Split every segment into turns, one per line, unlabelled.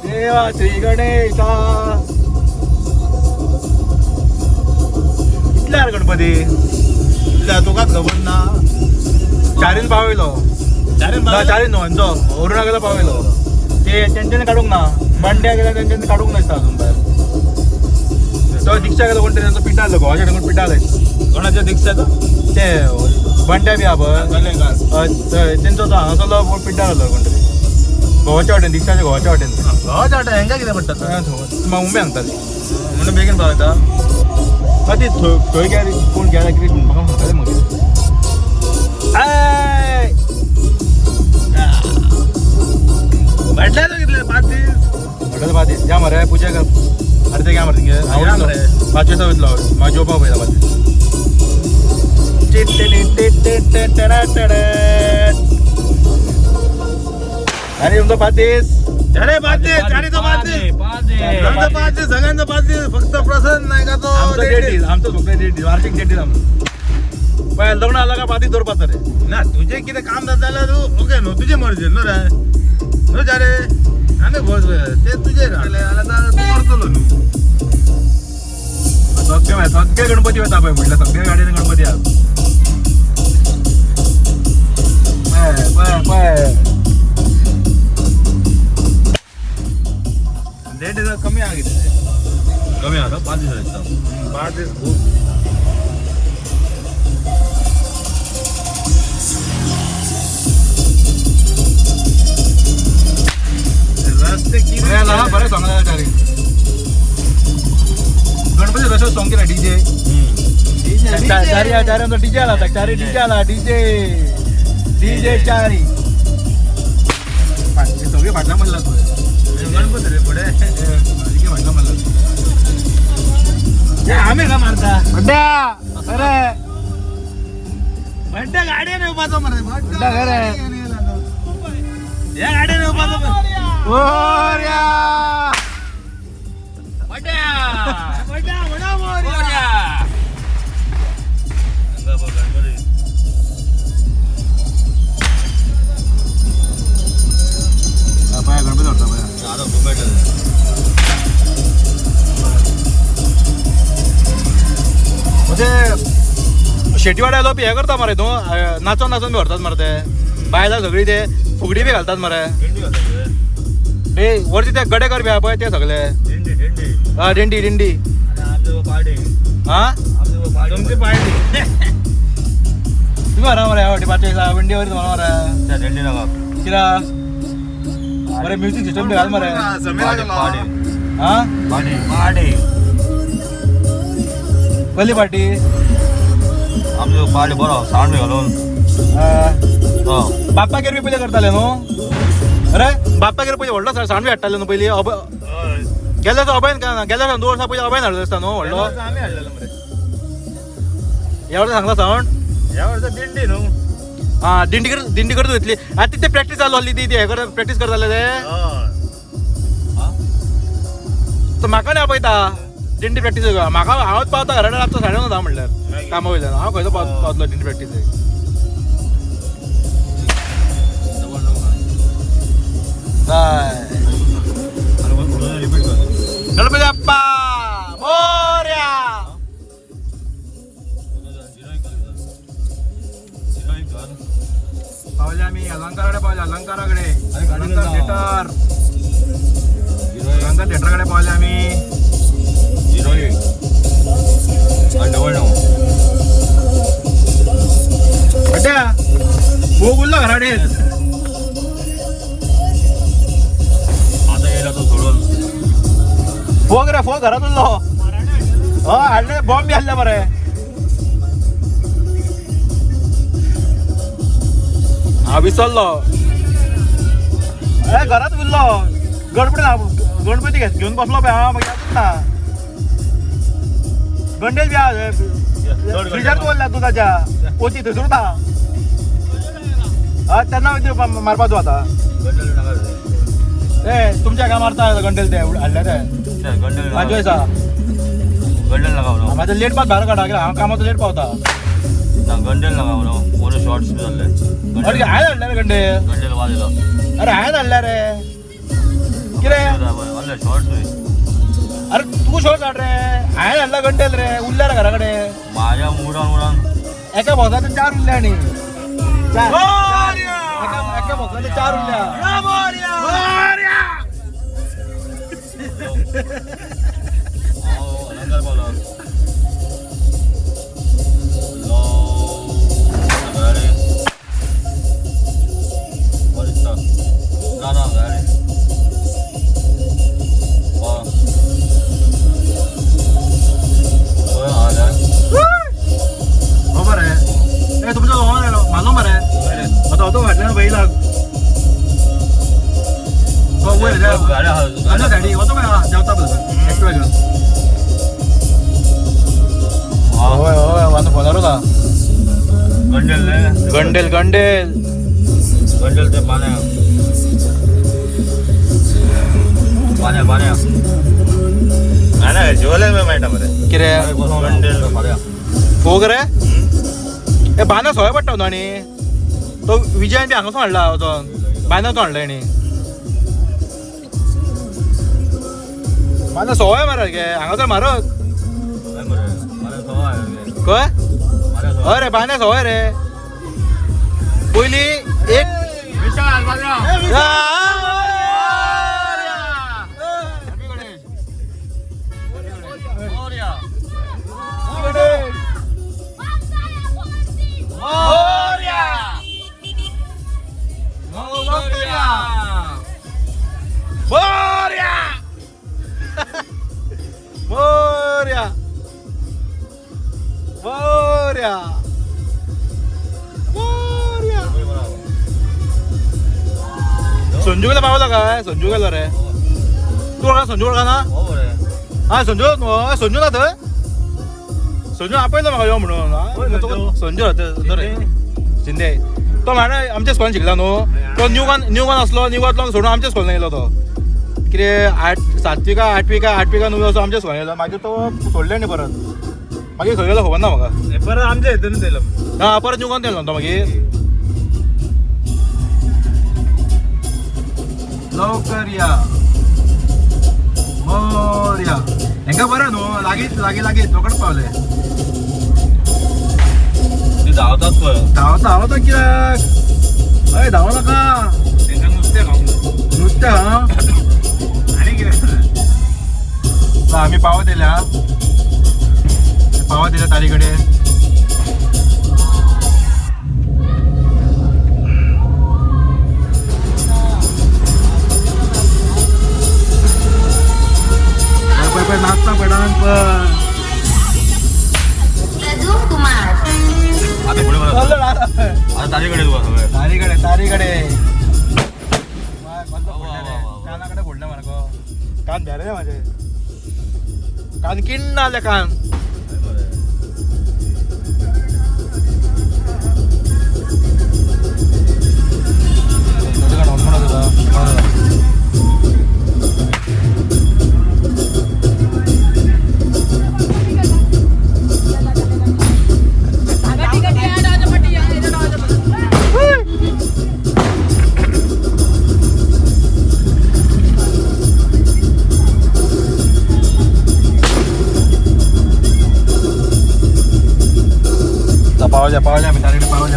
देवा श्री गणेशा इतल्या गणपती तुका खबर ना चारीन पावयलो चारीन न्हू ओरुणा गेला पावयलो ते तेंच्यानी काडूंक ना बंड्या गेल्या तेंच्यानी काडूंक नासता अजून भायर तो दिक्षा गेलो कोण त्यांचा पिटालो गोवाच्या ढंगून पिटालय
कोणाच्या दीक्षाचं
ते बंड्या बी हा तेंचो तो हांगासरलो पिटालो कोण तरी गोवाच्या वाटेन दिक्षाच्या गोवाच्या वाटेन
गावाच्या वाटा हेंगा कितें पडटा
म्हाका उमेद सांगताली
म्हणून बेगीन पावता
ती थंय गेली कोण गेला कितें म्हाका सांगताले मग
म्हटल्या तो कितले 5 दीस
म्हटलं पाती या मरे पूजा कर अरे ते काय मरे तिंगे पाचशे दिसा वयतलो म्हाका जेवपाक पयला पाती अरे तुमचो 5 दीस
अरे 5 दीस चारीचो 5 दीस 5 दीस सगळ्यांचो 5 दीस फक्त प्रसन्न नाही का तो
आमचो डेट आमचो फक्त डेट वार्षिक डेट आमचो पळय लग्न आला का 5 दीस दवरपाचो रे
ना तुझे कितें काम जाता जाल्यार तूं ओके न्हू तुजे मर्जी न्हू रे न्हू जा रे आमी ते तुजे जाल्यार तूं करतलो न्हू
सगळे गणपती वता पळय म्हटलं सगळ्या गाडयेन गणपती आहा पळय पळय
डेट कमी आहा कितें कमी आहा 5 दीस दिसता 5 दीस खूब रस्ते कितें
बरें सांगता चारी गणपती तसो सॉंग केला डीजे चारी आमचो डीजे आला चारी डीजे आला डीजे डीजे चारी सगळे फाटला म्हणला तू
गणपती रे पुढे
फाटला म्हणला
आम्ही का मारता
बड्ड्या अरे
बड्ड्या गाडीने उभातो मरे
बड्ड्या खरे
या गाडीने उभातो
ओर्या
बड्ड्या बड्ड्या म्हणा मोर्या गणपती
पाया गणपती वाटता पाया
आता मुंबईत
म्हणजे शेटीवाड्या लोक हे करता मरे तू नाचून नाचून बी व्हरतात मरे ते बायला सगळी ते फुगडी बी घालतात मरे ते वरती ते गडेकर बी आहा पळय ते सगळे हा दिंडी दिंडी
पार्टी
हा
तुमची पार्टी
तुम्ही म्हणा मरे आवडते पाचशे दिंडीवर म्हणा मरे
त्या दिंडी नका
किरा मरे म्युझिक सिस्टम बी घाल मरे हा
पार्टी पार्टी
पहिली पार्टी
आमचो पार्टी बरो साऊंड बी घालून
बाप्पा गेर बी पहिले करताले न्हू अरे बाप्पा गेर पहिले व्हडलो सावंड बी हाडटाले न्हू पयलीं गेल्या तो अभयन गेल्या 2 वर्सां पयलीं अभयन हाडलो आसता न्हू व्हडलो
आम्ही हाडलेलो मरे
ह्या वर्सा सांगला सावंड
ह्या वर्सा दिंडी न्हू
हा दिंडी करत घेतली आता तिथे प्रॅक्टीस चालू आसली ती हे करत प्रॅक्टीस करताले ते तर म्हाका नाही आपयता दिंडी प्रॅक्टीस म्हाका हांवच पावता घरा रातचो 9:30 म्हणल्यार कामा वयल्यान हांव खंयचो पावतलो दिंडी प्रॅक्टीसेक गणपती बाप्पा मोरया पावले आम्ही अलंकाराकडे पावले अलंकार थिएटर थिएटरकडे पावले आम्ही भोग उरला घराडे
आता गेला तो सोडून
फोग रे फोग घरात उरलो हाडले बॉम्ब बी हाडले मरे हा विसरलो घरात उरलो गणपती घेऊन बसलो पळय हा मागीर यादूच ना गंडेल बी फ्रिजार दवरल्या दुधाच्या पोती थंयसर उरता तेन्ना मारपा तूं आतां ए तुमच्या काय मारता गंडेल ते हाडले ते माझ्या दिसा
गंडल नका
माझं लेट पावत भायर काडा कित्याक हांव कामाचो लेट पावता
गंडेल नाका म्हणून शॉर्ट्स बी जाल्ले
अरे हांवें धाडल्या रे गंडे
गंडेल वाजयलो
अरे हांवें धाडल्या रे कितें
वाजले शॉर्ट्स बी
अरे तू शॉर्ट हाड रे हांवें धाडला गंडेल रे उरल्या रे घरा कडेन
माझ्या मुडान
एका बॉक्साचे 4 उरल्या आणि एका बॉक्साचे 4 उरल्या
नंतर बोला
बरोबर आहे ए तुमचं माझं बरं आहे आता होतो वाटलं बैला गाडी होतो का जेवता बरं ऍक्टिव्हा घेऊन होय होय वाजता फोनार होता
गंडेल
गंडेल गंडेल
गंडेल ते पाण्या जेवले मेळटा मरे
किरे
गंडेल पाण्या
फोग रे ए बाना सोय पडटा न्हू आनी तो विजयान बी हांगासून हाडला तो बायना तो हाडला आनी बाना सोय मारत गे हांगासर मारत कय अरे बाना सोय रे पयली एक मोर्या मोर्या मोर्या संजू गेला पावला काय संजू गेलो रे तू ओळखा संजू ओळखा ना हा संजू संजू ना थंय संजू आपयलो म्हाका यो म्हणून संजू रे शिंदे तो म्हाका आमच्या स्कूलान शिकला न्हू तो न्यूगान असलो न्यूगांतलो सोडून आमच्या स्कूलान येयलो तो कितें 7वी का 8वी का 9वी असो आमच्या स्कूलान येयलो मागीर तो सोडले न्ही परत मागीर खंय गेलो खबर ना म्हाका
परत आमच्या हितून येयलो
हा परत न्यूगान येयलो तो मागीर लवकर या मोरया हेंका बरं न्हू लागींच लागीं रोकड पावले
धांवतात पळय
धांवता कित्याक अय धांव नाका
तेंका नुस्तें खावंक
नुस्तें हा
आनी कितें
आमी पावत येयल्या तारी कडेन पळय नाचता पडान पण
आता पुढे आता तारीकडे तू सगळं
तारीकडे कानाकडे फोडलं मरे कान भ्यारे रे माझे कान किण्ण आले कान पावल्या आम्ही तारीकडे पावल्या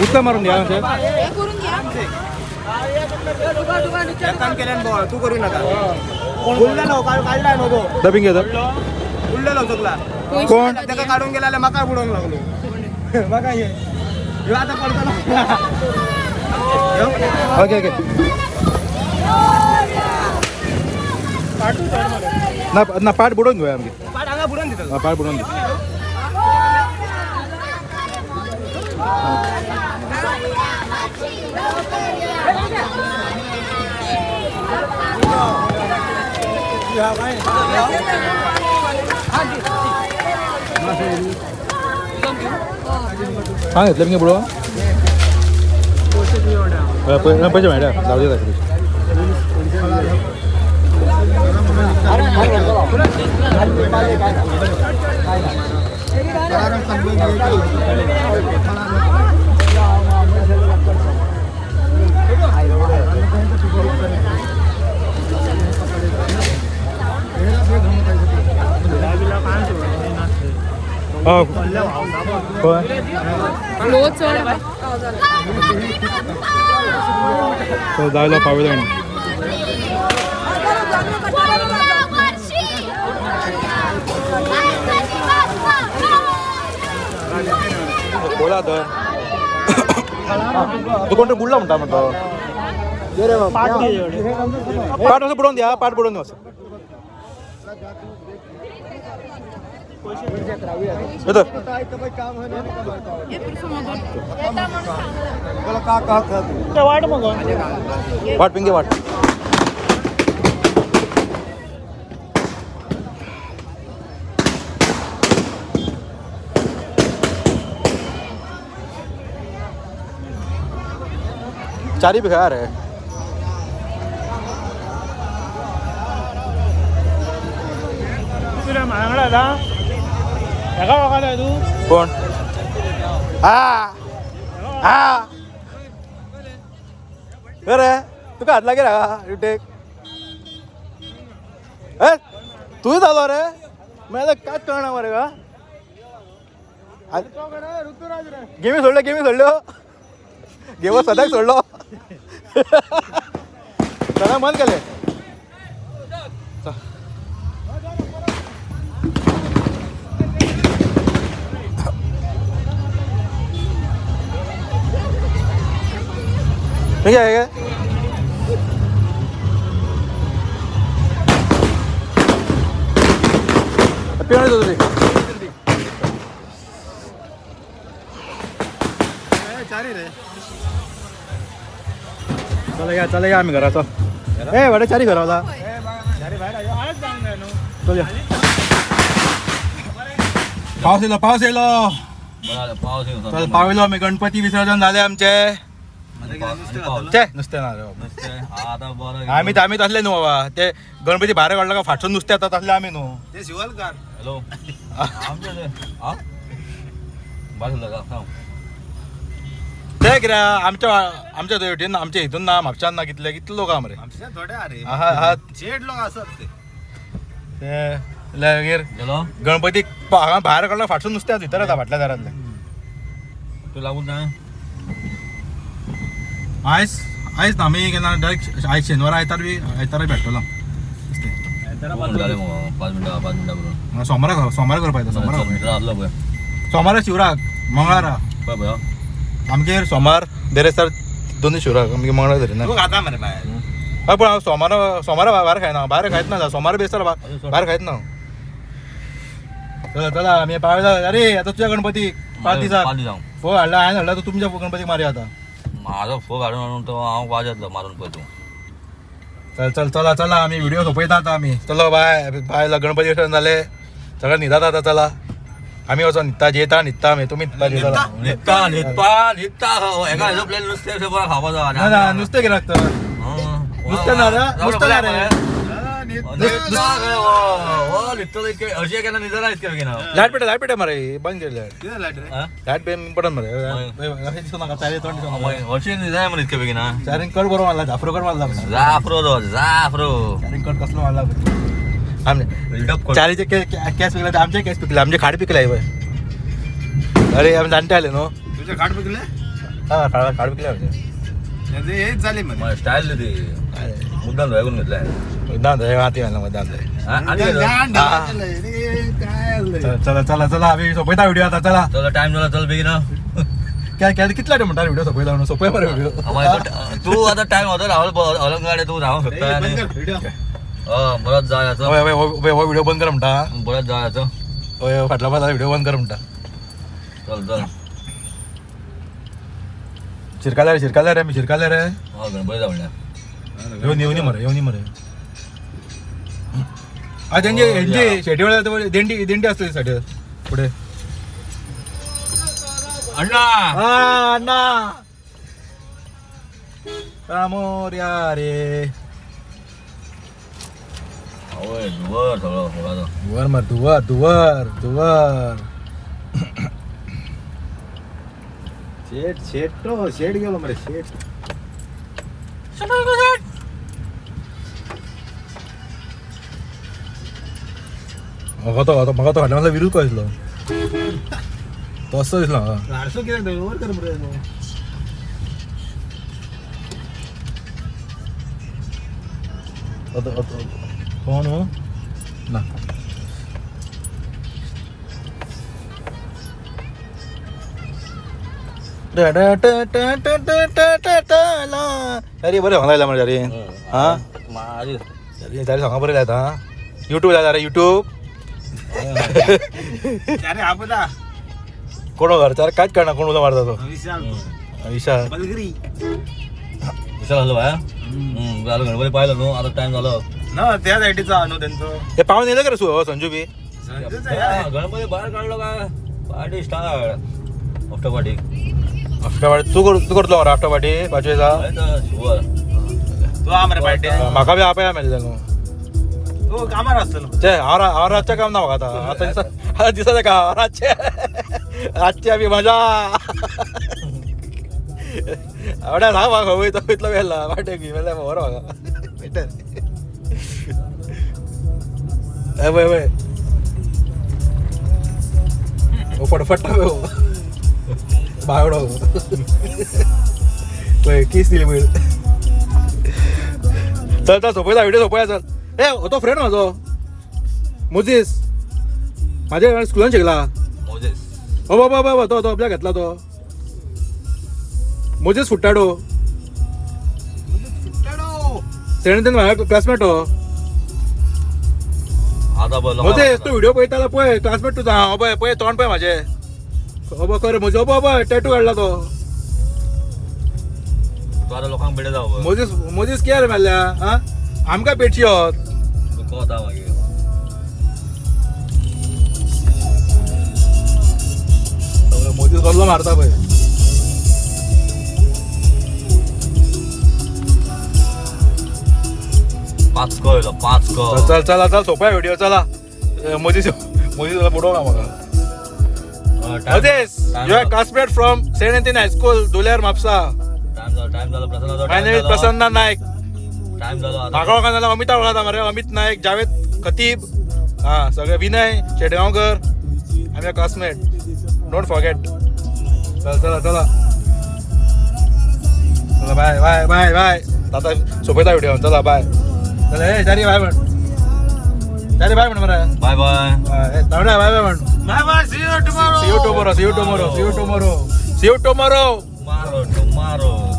उत्तर मारून द्या
तू करू नका बोललेलो काढलाय नको
डबिंग घेतो
उडलेलो चुकला
कोण
त्याका काढून गेला मका बुडवून लागलो बघा हे आता पडतो
ओके ना पाठ बुडवून घेऊया आमगे
पाठ हांगा बुडवून दिता
पाठ बुडवून दे सांग घेतलं मी बुडो पैसे माहिती जाऊ दे जायला पावलं बोला तर तू कोणतं बुडला म्हणतो पाठ असं बुडवून द्या पाठ बुडवून असं वाट पिंगे वाट चारी भी खा रहे कोण रे तू का हात लागे टेक तू झालो रे मला काय कळणार मरे का गेमी सोडलो गेम सदाक सोडलो सगळं मन केले ठीक आहे पिऊन येतो तुझी चला या आम्ही घराचा ए वाडे चारी घरावला पाऊस येलो पावलो आम्ही गणपती विसर्जन झाले आमचे नुसते ना आम्ही तसले न्हू बाबा ते गणपती भायर काढला का फाटसून नुसते येतात तसले आम्ही न्हू
ते शिवालकार
हॅलो
ते कित्या आमच्या हेवटेन आमच्या हितून ना म्हापशान ना कितले लोक मरे
आमच्या थोडे अरे
हा
चेड लोक असत
ते मागीर गणपतीक हांगा भायर काडला फाटसून नुसते भितर येता फाटल्या दारांतले
तू लागून ना
आयज ना आमी केन्ना डायरेक्ट आयज शेनवारा आयतारा भेटतलो
5 मिनटां
सोमारा करपा सोमारा शिवराक मंगळारा आमगेर सोमार बेरेस्तार दोनूय शिवराक आमगे मंगळार धरिना
तू खाता मरे बाय
हय पूण हांव सोमारा भायर खायना भायर खायत ना सोमारा बेस्तार भायर खायत ना चला आमी पावला अरे आता तुझ्या गणपती 5 दिसाक फो हाडला हांवें हाडला तूं तुमच्या गणपतीक मारया आता
माझा फोग हाडून तो हांव वाजतलो मारून पळय तूं
चला आमी व्हिडिओ सोपयता आता आमी चलो बाय गणपती विसर्जन जाले सगळं न्हिदात आता चला आमी वचोन न्हिदता न्हिदता आमी तुमी
न्हिदता एका प्लेन नुस्तें बरं खावपाचो
ना नुस्तें कित्याक तर नुस्तें ना रे
अशें केन्ना न्हिदना इतकें
लायट पेटे मरे बंद केली लायट पे पडन मरे
अशें न्हिदना म्हणून इतकें बेगीन
चारींग कट बरो मारला जाफरो कट मारला
जाफरो
चारींग कट कसलो मारला आमचे चारीचे केस पिकले आमचे केस पिकले आमचे खाड पिकले अरे आम्ही जाणटे आले न्हू
तुझे खाट पिकले
हा खाड पिकले आमचे
हेच झाले मरे
स्टाईल ती मुद्दाम धुवायकून घेतलाय
मुद्दाम धुय हाती घालला मुद्दाम चला आम्ही सोपयता व्हिडिओ आता चला
टाइम झाला चल बेगीन
काय कितला टाइम म्हणटा व्हिडिओ सोपयता म्हणून सोपय मरे व्हिडिओ
तू आता टाइम होतो राहुल अलंगाडे तू राहू शकता बरंच जायचं
व्हिडिओ बंद कर म्हणटा
बरंच जायचं
फाटला पाला व्हिडिओ बंद कर म्हणटा
चल
शिरकाले रे मी शिरकाले रे
गणपती जाऊन
येऊन मरे हा त्यांची शेतीवर दिंडी दिंडी असते साठी पुढे
अण्णा
अण्णा रामोर्या रे
होय वर सगळं
दुवर मार दुवर
शेट गेलो मरे शेट
म्हाका तो फाटल्यान विरूच कळो दिसलो तो असो दिसलो
आरसो कित्याक वर कर मरे
कोण ना अरे बरें सांगला मरे अरे हा
माझी
तारी सांगा बरें जाता युट्यूब जाता रे युट्यूब
अरे आपदा
कोण घरचा कांयच कळना कोण उलो मारता तो विशाल
बलगरी
विशाल झालं बाया झालं गणपती पाहिलं न्हू आता टाइम झालं
ना त्या सायडीचा न्हू त्यांचो
हे पाहून येलं का रे संजू बी
गणपती बाहेर काढलो काय party start after party
after party तू करतलो मरे आफ्टर पार्टी पाचवेचा
शुअर
तू आमरे पार्टी
म्हाका बी आपया मेळटा न्हू
तू कामार आसतलो
ते हांव रातचें काम ना म्हाका आता दिसा का रातचे आमी मजा आवड्या सांग म्हाका वयता वयतलो वेल्ला वाटेक बी वेल्ला व्हर म्हाका बेटर वय वय ओ फटफटा बावडो पळय किस दिली पळय चल चल सोपयता व्हिडिओ सोपया चल ए हो तो फ्रेंड म्हाजो मोजीस म्हाजे स्कुलान शिकला
मोजेस
हो बाबा बाबा तो आपल्या घेतला तो मोजीस फुट्टाडो तेणेन म्हाका क्लासमेट हो
आता बोल
मोजेस तू व्हिडिओ पळयतालो पळय क्लासमेट तुझा हो पळय पळय तोंड पळय म्हाजे हो खरे मोजे हो बाबा टॅटू काडला तो
तू आता लोकांक बेडे जाव
मोजीस कितें मारल्या हा आमकां पेटची होत
तू कोता मागीर
मोजीस कसलो मारता पळय
पाच येलो पाच
चल चला चल सोपया व्हिडिओ चला मोजीस बुडोवं का म्हाका Moses you are classmate from Saint Anthony high school धुलेर म्हापसा
टाइम झालं Prasanna
my name is Prasanna Nayak
time झालो आता
म्हाका वळखा नाल्यार अमिता वळखता मरे अमित नायक जावेद खतीब हा सगळे विनय शेटगांवकर आमी क्लासमेट डोंट फॉरगेट चला चला चला चला बाय बाय बाय बाय आता सोपयता व्हिडिओ चला बाय चला ए चारी बाय म्हण चारी बाय म्हण मरे
बाय बाय
बाय बाय म्हण
bye bye see you tomorrow
See you tomorrow. See you tomorrow. See you tomorrow. See you tomorrow.
tomorrow